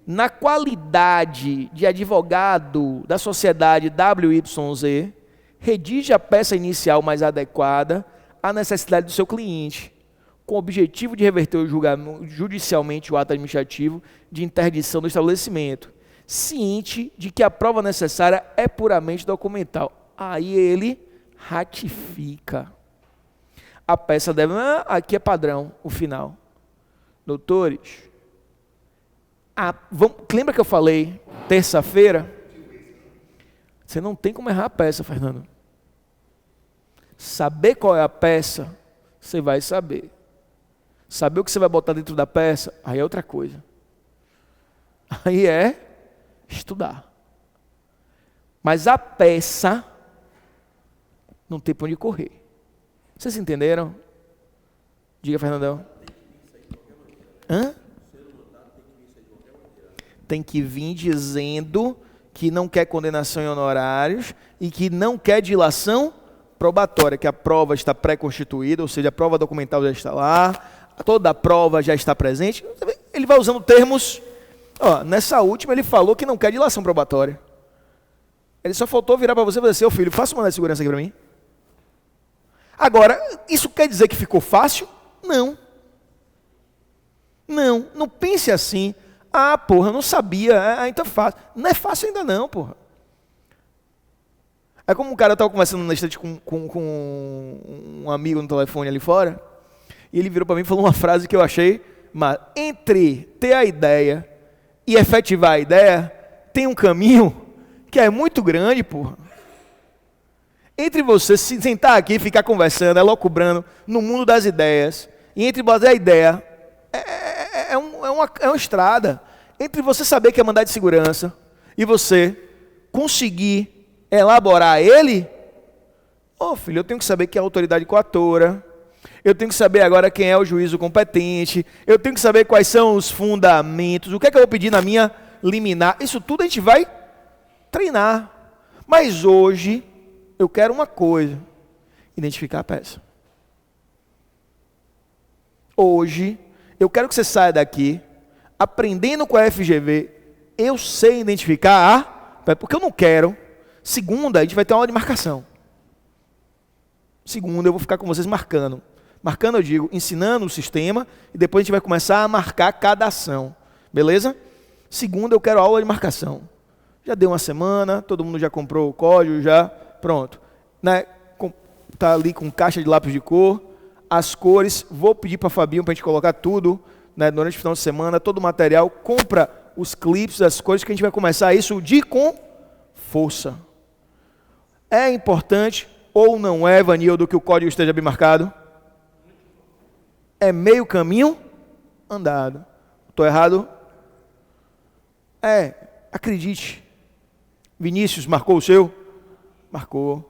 na qualidade de advogado da sociedade WYZ, redige a peça inicial mais adequada à necessidade do seu cliente, com o objetivo de reverter o julgamento, judicialmente o ato administrativo de interdição do estabelecimento, ciente de que a prova necessária é puramente documental. Aí ele ratifica. A peça deve... aqui é padrão, o final. Doutores, lembra que eu falei terça-feira? Você não tem como errar a peça, Fernando. Saber qual é a peça, você vai saber. Saber o que você vai botar dentro da peça, aí é outra coisa. Aí é estudar. Mas a peça não tem para onde correr. Vocês entenderam? Diga, Fernandão. Hã? Tem que vir dizendo que não quer condenação em honorários e que não quer dilação probatória, que a prova está pré-constituída, ou seja, a prova documental já está lá, toda a prova já está presente. Ele vai usando termos. Nessa última ele falou que não quer dilação probatória. Ele só faltou virar para você e dizer: filho, faça uma mandado de segurança aqui para mim. Agora, isso quer dizer que ficou fácil? Não. Não pense assim. Porra, eu não sabia, então é fácil. Não é fácil ainda não, porra. É como um cara estava conversando na estante com um amigo no telefone ali fora, e ele virou para mim e falou uma frase que eu achei, mas entre ter a ideia e efetivar a ideia, tem um caminho que é muito grande, porra. Entre você se sentar aqui e ficar conversando, elocubrando no mundo das ideias, e entre fazer a ideia, é uma estrada. Entre você saber que é mandado de segurança e você conseguir elaborar ele, filho, eu tenho que saber quem é a autoridade coatora, eu tenho que saber agora quem é o juízo competente, eu tenho que saber quais são os fundamentos, o que é que eu vou pedir na minha liminar. Isso tudo a gente vai treinar. Mas hoje eu quero uma coisa: identificar a peça. Hoje eu quero que você saia daqui aprendendo com a FGV. Eu sei identificar porque eu não quero. Segunda, a gente vai ter uma aula de marcação. Segunda, eu vou ficar com vocês marcando. Marcando, eu digo, ensinando o sistema, e depois a gente vai começar a marcar cada ação. Beleza? Segunda, eu quero aula de marcação. Já deu uma semana, todo mundo já comprou o código, já, pronto. Tá ali com caixa de lápis de cor, as cores. Vou pedir para Fabinho para a gente colocar tudo, durante o final de semana, todo o material. Compra os clipes, as cores, que a gente vai começar isso com força. É importante ou não é, Vanildo, que o código esteja bem marcado? É meio caminho andado. Estou errado? Acredite. Vinícius, marcou o seu? Marcou.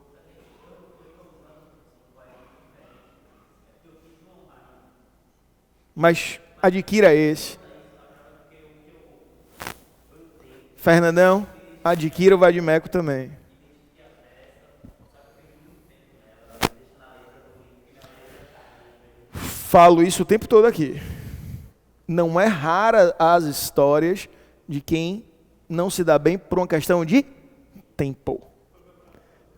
Mas adquira esse. Fernandão, adquira o Vadimeco também. Falo isso o tempo todo aqui. Não é rara as histórias de quem não se dá bem por uma questão de tempo.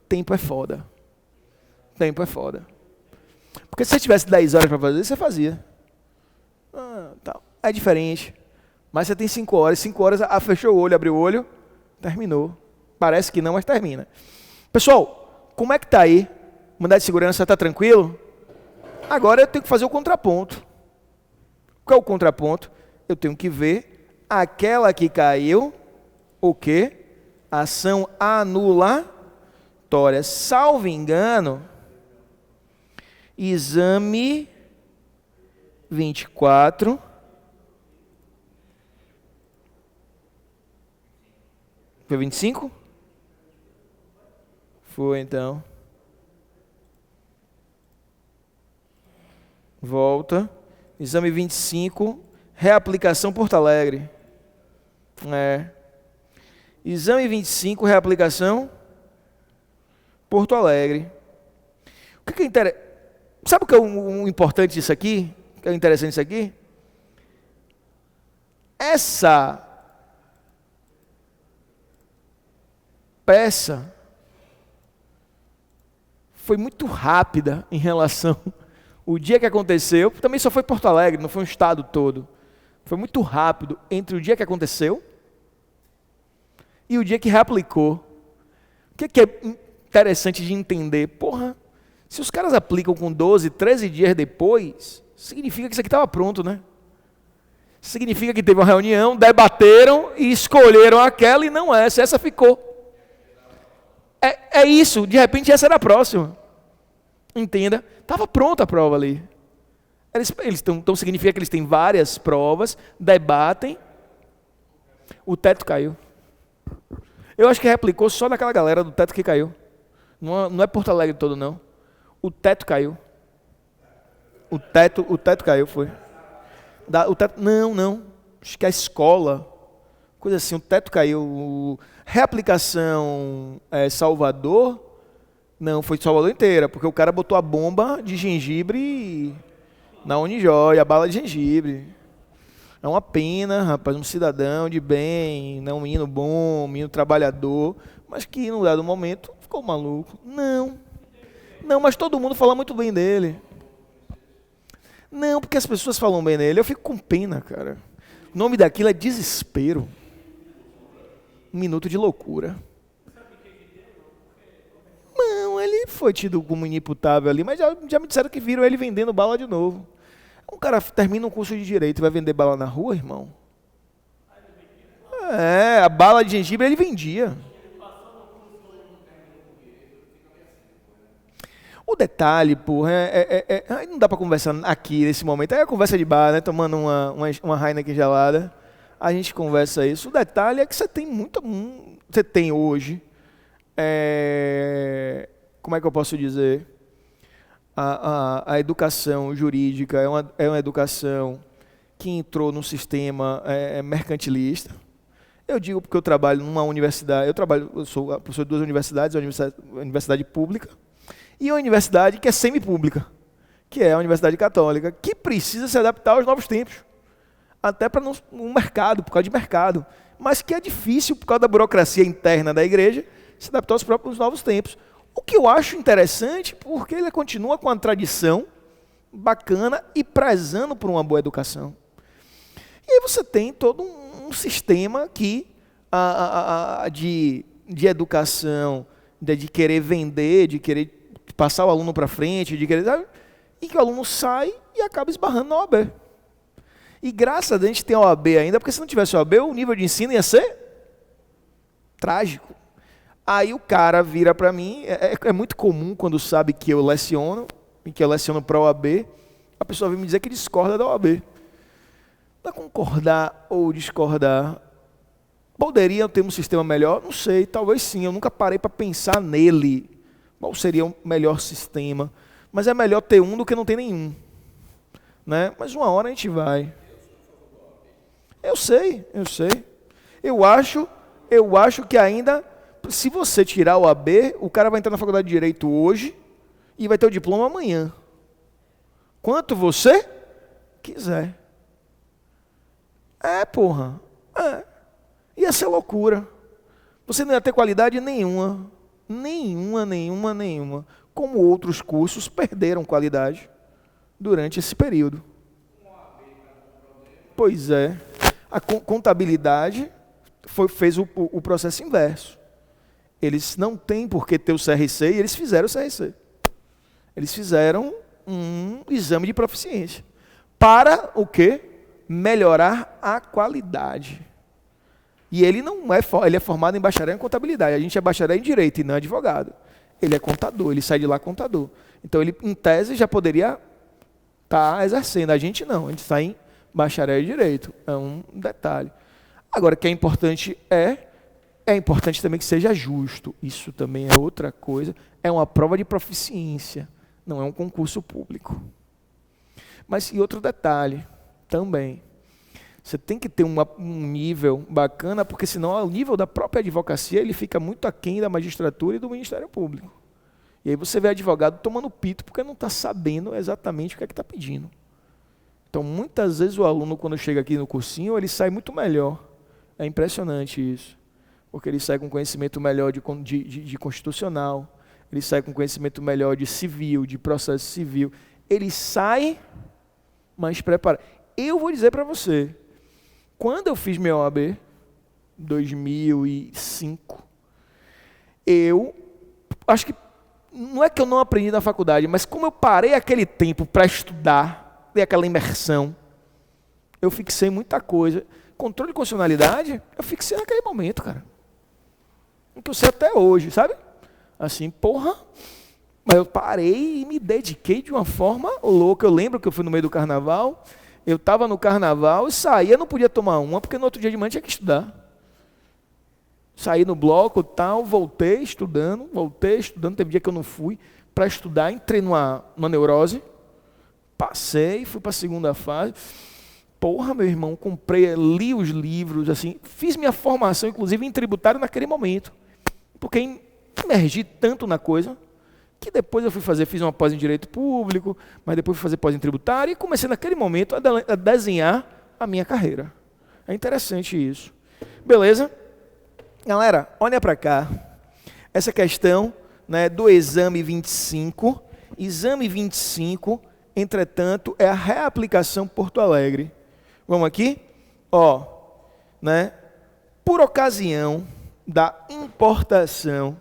Tempo é foda. Tempo é foda. Porque se você tivesse 10 horas para fazer, você fazia. É diferente. Mas você tem 5 horas. 5 horas, fechou o olho, abriu o olho, terminou. Parece que não, mas termina. Pessoal, como é que está aí? Mandado de segurança, está tranquilo? Agora eu tenho que fazer o contraponto. Qual é o contraponto? Eu tenho que ver aquela que caiu, o quê? Ação anulatória. Salvo engano, exame 24. Foi 25? Foi então. Volta. Exame 25. Reaplicação Porto Alegre. Exame 25, reaplicação Porto Alegre. O que é interessante? Sabe o que é o importante disso aqui? O que é interessante disso aqui? Essa peça foi muito rápida em relação o dia que aconteceu, também só foi Porto Alegre, não foi um estado todo. Foi muito rápido entre o dia que aconteceu e o dia que reaplicou. O que é interessante de entender? Porra, se os caras aplicam com 12, 13 dias depois, significa que isso aqui estava pronto, né? Significa que teve uma reunião, debateram e escolheram aquela e não essa. Essa ficou. É isso, de repente essa era a próxima. Entenda? Estava pronta a prova ali. Então significa que eles têm várias provas, debatem. O teto caiu. Eu acho que replicou só naquela galera do teto que caiu. Não é Porto Alegre todo, não. O teto caiu. O teto caiu, foi. Não. Acho que a escola, coisa assim, o teto caiu. Reaplicação Salvador, não, foi Salvador inteira, porque o cara botou a bomba de gengibre na Unijóia, a bala de gengibre. É uma pena, rapaz, um cidadão de bem, um menino bom, um menino trabalhador, mas que num dado momento ficou maluco. Não, mas todo mundo fala muito bem dele. Não, porque as pessoas falam bem dele, eu fico com pena, cara. O nome daquilo é desespero. Um minuto de loucura. Não, ele foi tido como inimputável ali, mas já me disseram que viram ele vendendo bala de novo. Um cara termina um curso de direito e vai vender bala na rua, irmão? A bala de gengibre ele vendia. O detalhe, porra, não dá pra conversar aqui nesse momento. Aí é conversa de bar, né? Tomando uma Heineken gelada. A gente conversa isso. O detalhe é que você tem você tem hoje, como é que eu posso dizer? A educação jurídica é uma educação que entrou num sistema mercantilista. Eu digo porque eu trabalho numa universidade, eu sou professor de duas universidades, a universidade pública e a universidade que é semipública, que é a Universidade Católica, que precisa se adaptar aos novos tempos. Até para um mercado, por causa de mercado, mas que é difícil, por causa da burocracia interna da igreja, se adaptar aos próprios novos tempos. O que eu acho interessante, porque ele continua com a tradição bacana e prezando por uma boa educação. E aí você tem todo um sistema que, de educação, de querer vender, de querer passar o aluno para frente, e que o aluno sai e acaba esbarrando na OAB. E graças a Deus a gente tem a OAB ainda, porque se não tivesse a OAB, o nível de ensino ia ser trágico. Aí o cara vira para mim, é muito comum quando sabe que eu leciono, e que eu leciono para a OAB, a pessoa vem me dizer que discorda da OAB. Para concordar ou discordar, poderia ter um sistema melhor? Não sei, talvez sim, eu nunca parei para pensar nele. Qual seria o melhor sistema? Mas é melhor ter um do que não ter nenhum. Né? Mas uma hora a gente vai. Eu sei. Eu acho que ainda, se você tirar o AB, o cara vai entrar na faculdade de Direito hoje e vai ter o diploma amanhã. Quanto você quiser. Porra. Ia ser loucura. Você não ia ter qualidade nenhuma. Nenhuma. Como outros cursos perderam qualidade durante esse período. Pois é. A contabilidade fez o processo inverso. Eles não têm por que ter o CRC e eles fizeram o CRC. Eles fizeram um exame de proficiência. Para o quê? Melhorar a qualidade. E ele ele é formado em bacharel em contabilidade. A gente é bacharel em direito e não é advogado. Ele é contador, ele sai de lá contador. Então ele, em tese, já poderia estar exercendo. A gente não, a gente está em bacharel em direito. É um detalhe. Agora, o que é importante importante também que seja justo. Isso também é outra coisa. É uma prova de proficiência, não é um concurso público. Mas e outro detalhe também. Você tem que ter um nível bacana, porque senão o nível da própria advocacia ele fica muito aquém da magistratura e do Ministério Público. E aí você vê advogado tomando pito porque não está sabendo exatamente o que é que está pedindo. Então, muitas vezes o aluno, quando chega aqui no cursinho, ele sai muito melhor. É impressionante isso. porque ele sai com conhecimento melhor de constitucional, ele sai com conhecimento melhor de civil, de processo civil. Ele sai mais preparado. Eu vou dizer para você, quando eu fiz meu OAB, em 2005, eu acho que, não é que eu não aprendi na faculdade, mas como eu parei aquele tempo para estudar, dei aquela imersão, eu fixei muita coisa. Controle de constitucionalidade, eu fixei naquele momento, cara. O que eu sei até hoje, sabe? Assim, porra. Mas eu parei e me dediquei de uma forma louca. Eu lembro que eu fui no meio do carnaval, eu estava no carnaval e saía, não podia tomar uma, porque no outro dia de manhã tinha que estudar. Saí no bloco e tal, voltei estudando, teve dia que eu não fui para estudar, entrei numa neurose, passei, fui para a segunda fase. Porra, meu irmão, li os livros, assim, fiz minha formação, inclusive, em tributário naquele momento, porque imergi tanto na coisa, que depois eu fiz uma pós em Direito Público, mas depois fui fazer pós em Tributário, e comecei naquele momento a desenhar a minha carreira. É interessante isso. Beleza? Galera, olha para cá. Essa questão, né, do exame 25. Exame 25, entretanto, é a reaplicação Porto Alegre. Vamos aqui? Ó, né? Por ocasião da importação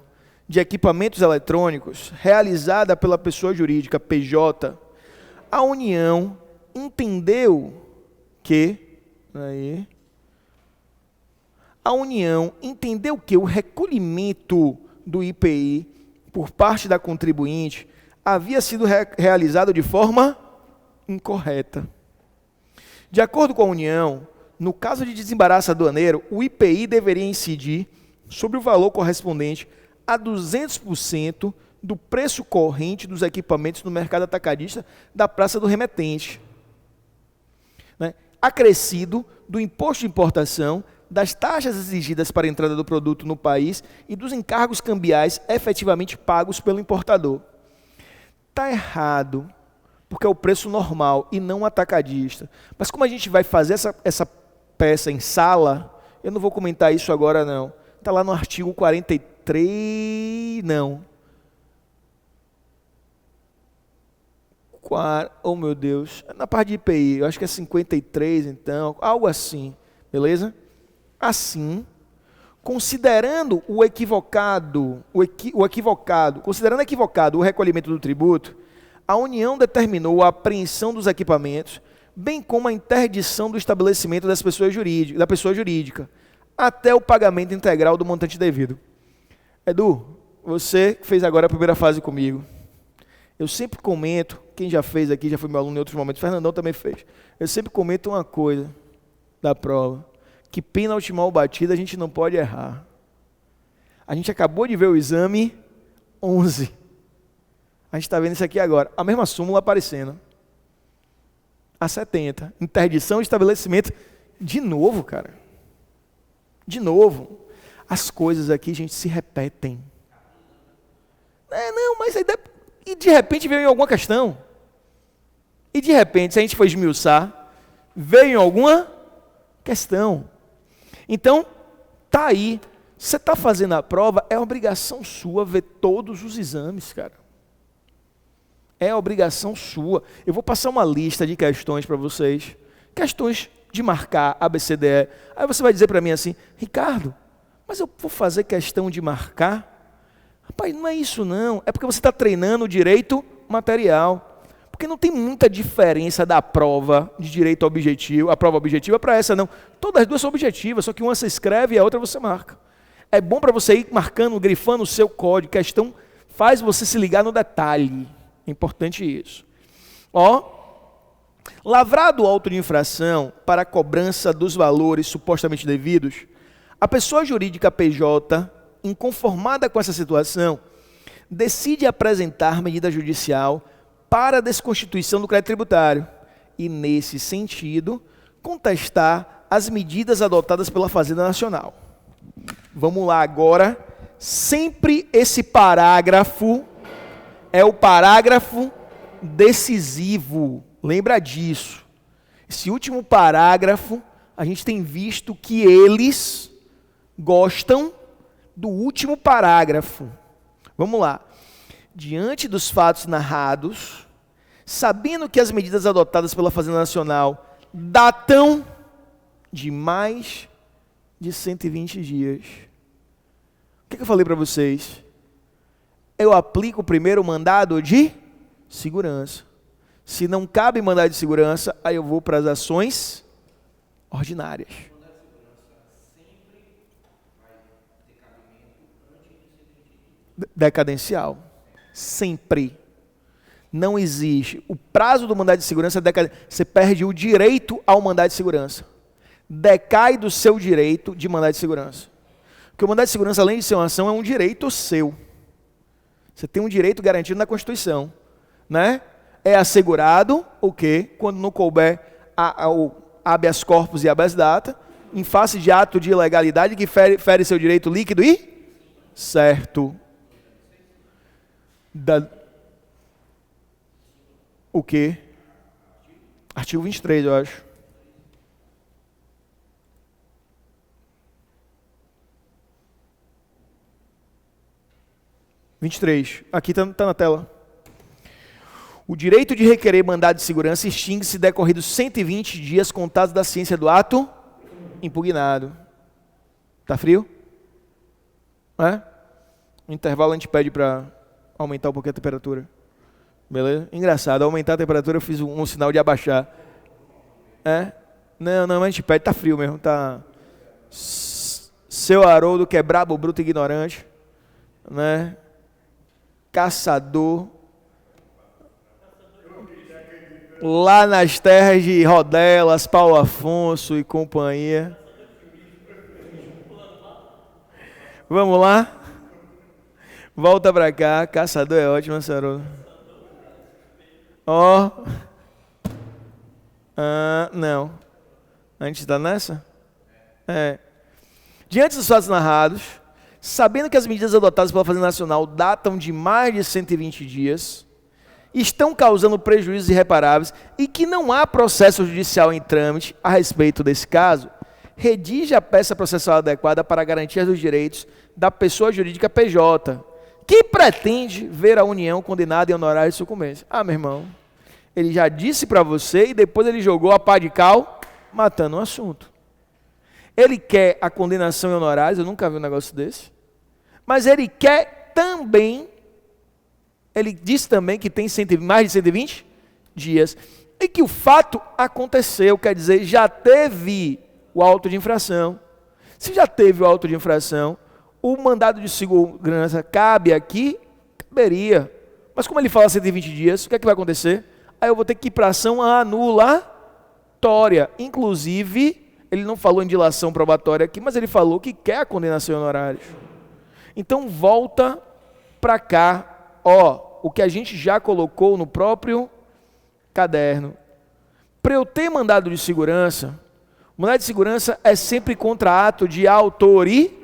de equipamentos eletrônicos realizada pela pessoa jurídica PJ, a União entendeu que o recolhimento do IPI por parte da contribuinte havia sido realizado de forma incorreta. De acordo com a União, no caso de desembaraço aduaneiro, o IPI deveria incidir sobre o valor correspondente a 200% do preço corrente dos equipamentos no mercado atacadista da praça do remetente, né? Acrescido do imposto de importação, das taxas exigidas para a entrada do produto no país e dos encargos cambiais efetivamente pagos pelo importador. Está errado, porque é o preço normal e não atacadista. Mas como a gente vai fazer essa peça em sala, eu não vou comentar isso agora não. Está lá no artigo 43, não. Oh meu Deus, na parte de IPI, eu acho que é 53 então, algo assim, beleza? Assim, considerando considerando equivocado o recolhimento do tributo, a União determinou a apreensão dos equipamentos, bem como a interdição do estabelecimento da pessoa jurídica, até o pagamento integral do montante devido. Edu, você fez agora a primeira fase comigo. Eu sempre comento, quem já fez aqui, já foi meu aluno em outros momentos, Fernandão também fez. Eu sempre comento uma coisa da prova, que pênalti mal batido a gente não pode errar. A gente acabou de ver o exame 11. A gente está vendo isso aqui agora. A mesma súmula aparecendo. A 70. Interdição e estabelecimento. De novo, cara. De novo. As coisas aqui, gente, se repetem. Não, mas aí... E de repente veio em alguma questão. E de repente, se a gente for esmiuçar, veio em alguma questão. Então, tá aí. Você está fazendo a prova, é obrigação sua ver todos os exames, cara. É obrigação sua. Eu vou passar uma lista de questões para vocês. Questões de marcar ABCDE. Aí você vai dizer para mim assim, Ricardo, mas eu vou fazer questão de marcar? Rapaz, não é isso não. É porque você está treinando o direito material. Porque não tem muita diferença da prova de direito objetivo, a prova objetiva para essa não. Todas as duas são objetivas, só que uma você escreve e a outra você marca. É bom para você ir marcando, grifando o seu código. Questão faz você se ligar no detalhe. É importante isso. Lavrado o auto de infração para a cobrança dos valores supostamente devidos, a pessoa jurídica PJ, inconformada com essa situação, decide apresentar medida judicial para a desconstituição do crédito tributário e, nesse sentido, contestar as medidas adotadas pela Fazenda Nacional. Vamos lá agora. Sempre esse parágrafo é o parágrafo decisivo. Lembra disso. Esse último parágrafo, a gente tem visto que eles gostam do último parágrafo. Vamos lá. Diante dos fatos narrados, sabendo que as medidas adotadas pela Fazenda Nacional datam de mais de 120 dias. O que eu falei para vocês? Eu aplico primeiro o mandado de segurança. Se não cabe mandado de segurança, aí eu vou para as ações ordinárias. Decadencial. Sempre. Não existe. O prazo do mandado de segurança é decadencial. Você perde o direito ao mandado de segurança. Decai do seu direito de mandado de segurança. Porque o mandado de segurança, além de ser uma ação, é um direito seu. Você tem um direito garantido na Constituição. Né? É assegurado o quê? Quando não couber o habeas corpus e habeas data, em face de ato de ilegalidade que fere seu direito líquido e certo. O quê? Artigo 23, eu acho. Aqui está na tela. O direito de requerer mandado de segurança extingue-se decorridos 120 dias contados da ciência do ato impugnado. Tá frio? É? No intervalo a gente pede para aumentar um pouquinho a temperatura. Beleza? Engraçado, ao aumentar a temperatura eu fiz um sinal de abaixar. É? Não, mas a gente pede, tá frio mesmo. Tá. Seu Haroldo, que é brabo, bruto e ignorante. Né? Caçador. Lá nas terras de Rodelas, Paulo Afonso e companhia. Vamos lá? Volta pra cá. Caçador é ótimo, Haroldo. Ó. Não. A gente está nessa? É. Diante dos fatos narrados, sabendo que as medidas adotadas pela Fazenda Nacional datam de mais de 120 dias, estão causando prejuízos irreparáveis e que não há processo judicial em trâmite a respeito desse caso, redige a peça processual adequada para a garantia dos direitos da pessoa jurídica PJ, que pretende ver a União condenada em honorário de sucumbência. Ah, meu irmão, ele já disse para você e depois ele jogou a pá de cal, matando o assunto. Ele quer a condenação em honorários, eu nunca vi um negócio desse, mas ele quer também, ele disse também que tem mais de 120 dias, e que o fato aconteceu, quer dizer, já teve o auto de infração. Se já teve o auto de infração, o mandado de segurança cabe aqui? Caberia. Mas como ele fala 120 dias, o que é que vai acontecer? Aí eu vou ter que ir para ação anulatória. Inclusive, ele não falou em dilação probatória aqui, mas ele falou que quer a condenação em honorários. Então volta para cá, o que a gente já colocou no próprio caderno. Para eu ter mandado de segurança, o mandado de segurança é sempre contra ato de autoridade.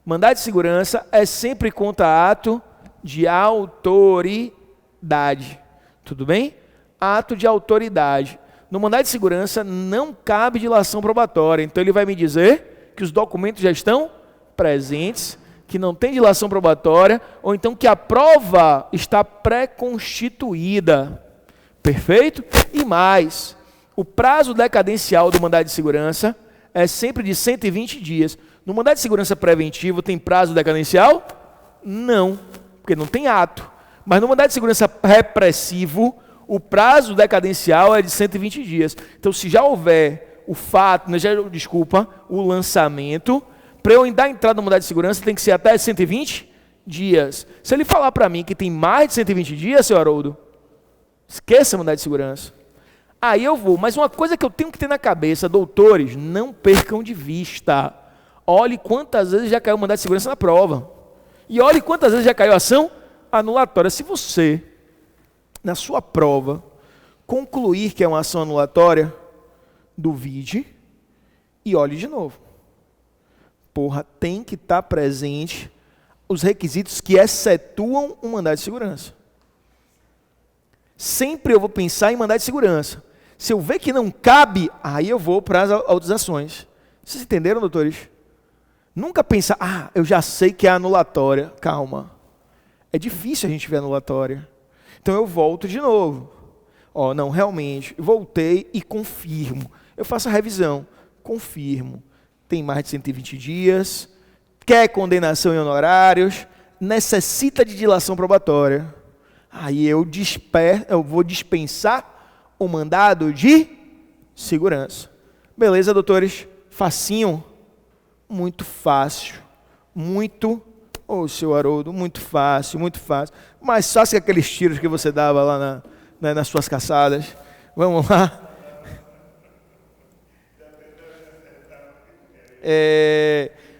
Mandado de segurança é sempre contra ato de autoridade. Tudo bem? Ato de autoridade. No mandado de segurança não cabe dilação probatória. Então ele vai me dizer que os documentos já estão presentes, que não tem dilação probatória, ou então que a prova está pré-constituída. Perfeito? E mais, o prazo decadencial do mandado de segurança é sempre de 120 dias. No mandado de segurança preventivo tem prazo decadencial? Não, porque não tem ato. Mas no mandado de segurança repressivo, o prazo decadencial é de 120 dias. Então, se já houver o fato, o lançamento, para eu dar entrada no mandado de segurança, tem que ser até 120 dias. Se ele falar para mim que tem mais de 120 dias, senhor Haroldo, esqueça o mandado de segurança. Aí eu vou. Mas uma coisa que eu tenho que ter na cabeça, doutores, não percam de vista. Olhe quantas vezes já caiu o mandado de segurança na prova. E olhe quantas vezes já caiu a ação anulatória. Se você, na sua prova, concluir que é uma ação anulatória, duvide e olhe de novo. Tem que estar presente os requisitos que excetuam um mandado de segurança. Sempre eu vou pensar em mandado de segurança. Se eu ver que não cabe, aí eu vou para as outras ações. Vocês entenderam, doutores? Nunca pensar, eu já sei que é anulatória. Calma. É difícil a gente ver anulatória. Então eu volto de novo. Não, realmente, voltei e confirmo. Eu faço a revisão, confirmo. Tem mais de 120 dias, quer condenação em honorários, necessita de dilação probatória. Aí eu vou dispensar o mandado de segurança. Beleza, doutores? Facinho? Muito fácil. Muito, seu Haroldo, muito fácil, muito fácil. Mais fácil que aqueles tiros que você dava lá nas suas caçadas. Vamos lá.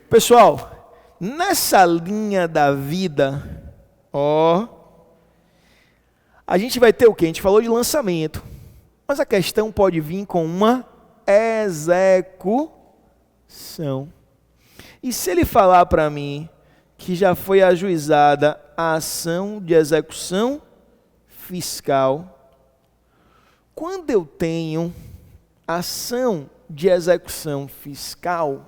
Pessoal, nessa linha da vida, a gente vai ter o quê? A gente falou de lançamento, mas a questão pode vir com uma execução. E se ele falar para mim que já foi ajuizada a ação de execução fiscal, quando eu tenho ação de execução fiscal,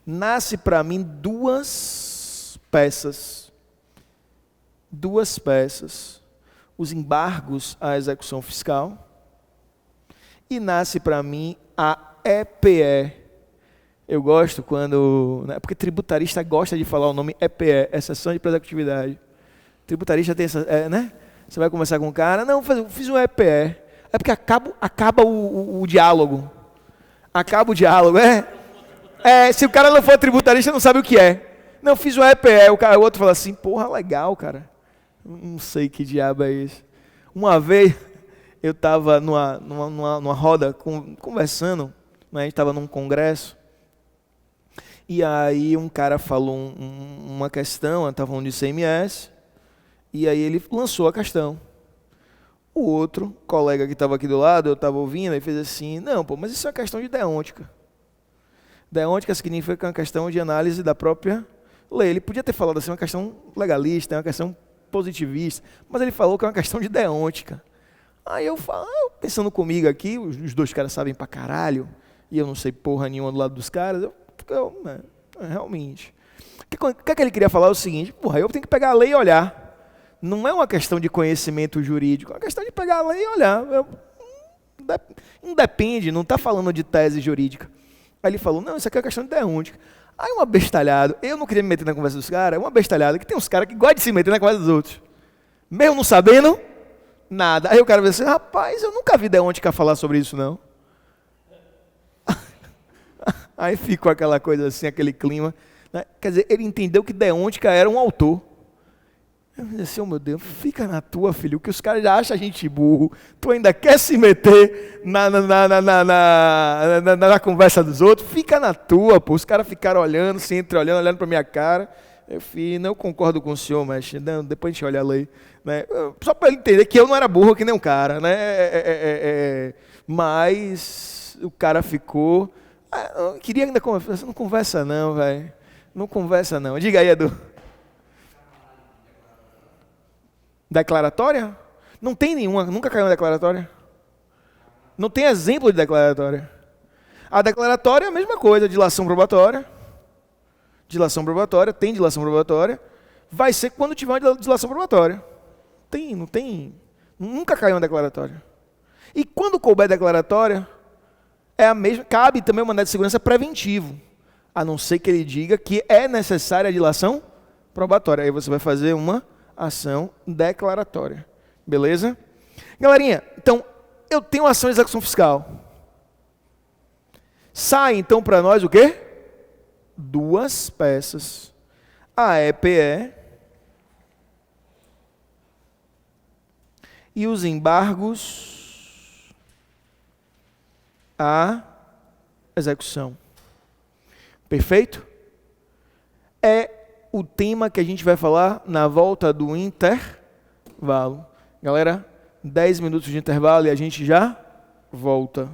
nasce para mim duas peças. Os embargos à execução fiscal, e nasce para mim a EPE. Eu gosto quando... porque tributarista gosta de falar o nome EPE, exceção de pré-executividade. Tributarista tem essa... Você vai conversar com o cara, não, fiz um EPE. É porque acaba o diálogo. Acaba o diálogo, se o cara não for tributarista, não sabe o que é. Não, fiz um EPE. O outro fala assim, porra, legal, cara. Não sei que diabo é isso. Uma vez, eu estava numa roda, conversando, a gente estava num congresso, e aí um cara falou uma questão, estava falando de ICMS, e aí ele lançou a questão. O outro colega que estava aqui do lado, eu estava ouvindo, e fez assim, não, mas isso é uma questão de deôntica. Deôntica significa que é uma questão de análise da própria lei. Ele podia ter falado assim, uma questão legalista, uma questão positivista, mas ele falou que é uma questão de deôntica. Aí eu falo, pensando comigo aqui, os dois caras sabem pra caralho, e eu não sei porra nenhuma do lado dos caras, realmente. O que ele queria falar é o seguinte, eu tenho que pegar a lei e olhar. Não é uma questão de conhecimento jurídico, é uma questão de pegar a lei e olhar. Não depende, não está falando de tese jurídica. Aí ele falou, não, isso aqui é uma questão de deôntica. Aí uma bestalhada, eu não queria me meter na conversa dos caras, uma bestalhada, que tem uns caras que gostam de se meter na conversa dos outros. Mesmo não sabendo nada. Aí o cara vai assim, rapaz, eu nunca vi deôntica falar sobre isso, não. Aí ficou aquela coisa assim, aquele clima. Né? Quer dizer, ele entendeu que deôntica era um autor. Eu disse assim, meu Deus, fica na tua, filho, que os caras já acham a gente burro. Tu ainda quer se meter na conversa dos outros? Fica na tua, pô. Os caras ficaram olhando, se olhando pra minha cara. Eu falei, não concordo com o senhor, mas não, depois a gente olha a lei. Né? Só para ele entender que eu não era burro que nem um cara. Né? Mas o cara ficou... eu queria ainda conversar. Não conversa não, velho. Não conversa não. Diga aí, Edu. Declaratória? Não tem nenhuma, nunca caiu uma declaratória. Não tem exemplo de declaratória. A declaratória é a mesma coisa, dilação probatória. Dilação probatória, tem dilação probatória. Vai ser quando tiver uma dilação probatória. Não tem. Nunca caiu uma declaratória. E quando couber declaratória, é a mesma, cabe também o mandado de segurança preventivo. A não ser que ele diga que é necessária a dilação probatória. Aí você vai fazer uma ação declaratória. Beleza? Galerinha, então, eu tenho ação de execução fiscal. Sai, então, para nós o quê? Duas peças. A EPE e os embargos à execução. Perfeito? É o tema que a gente vai falar na volta do intervalo. Galera, 10 minutos de intervalo e a gente já volta.